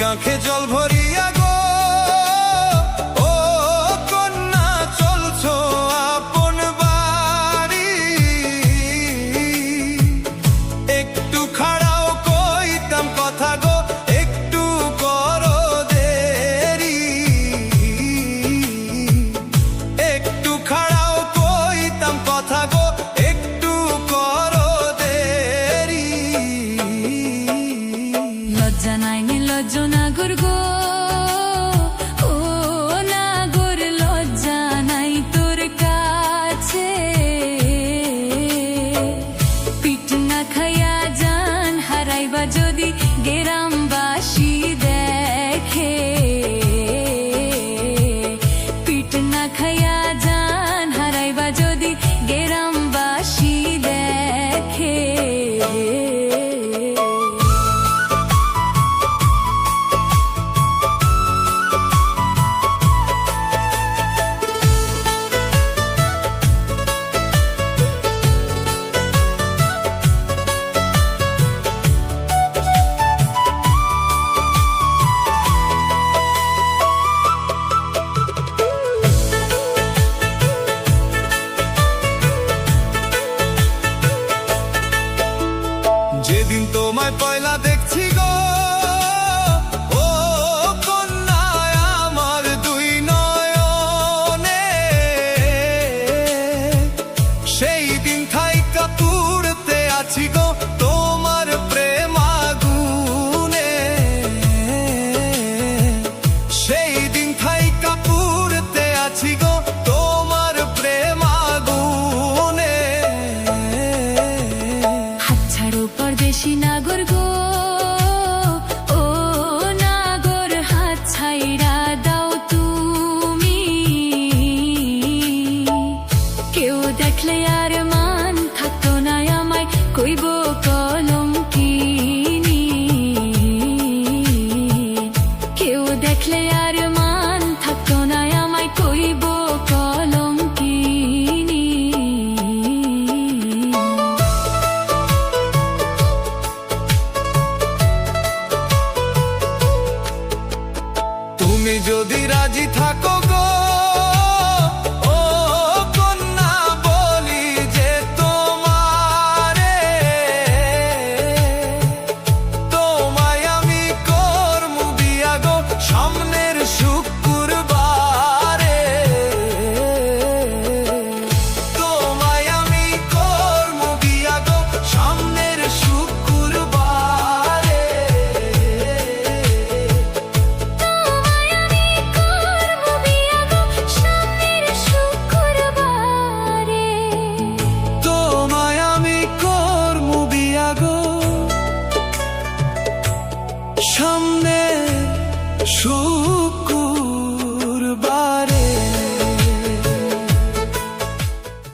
কাঁখে জল ভরিয়া গো ও কন্যা চলছো আপন বাড়ি, একটু খাড়াও কইতাম কথা গো একটু করো দেরি, একটু খাড়াও কইতাম কথা গো একটু করো দেরি। লজ্জা নাই লজ্জা নাগর গো ও নাগর, লজ্জা নাই তোর কাছে, পিঠ না খাইয়া জান হারাইবা যদি গ্রামবাসী দেখে, পিঠ না খাইয়া জান হারাইবা যদি গ্রামবাসী দেখে। যেদিন তোমায় পয়লা দেখছি গো ও কন্যা আমার দুই নয়নে, সেই দিন থাইকা পুড়তে আছি গো তোমার প্রেম আগুনে, সেই দিন থাইকা পুড়তে আছি গো তোমার প্রেম আগুনে। হাত ছাড়ো পরদেশি নাগর গো।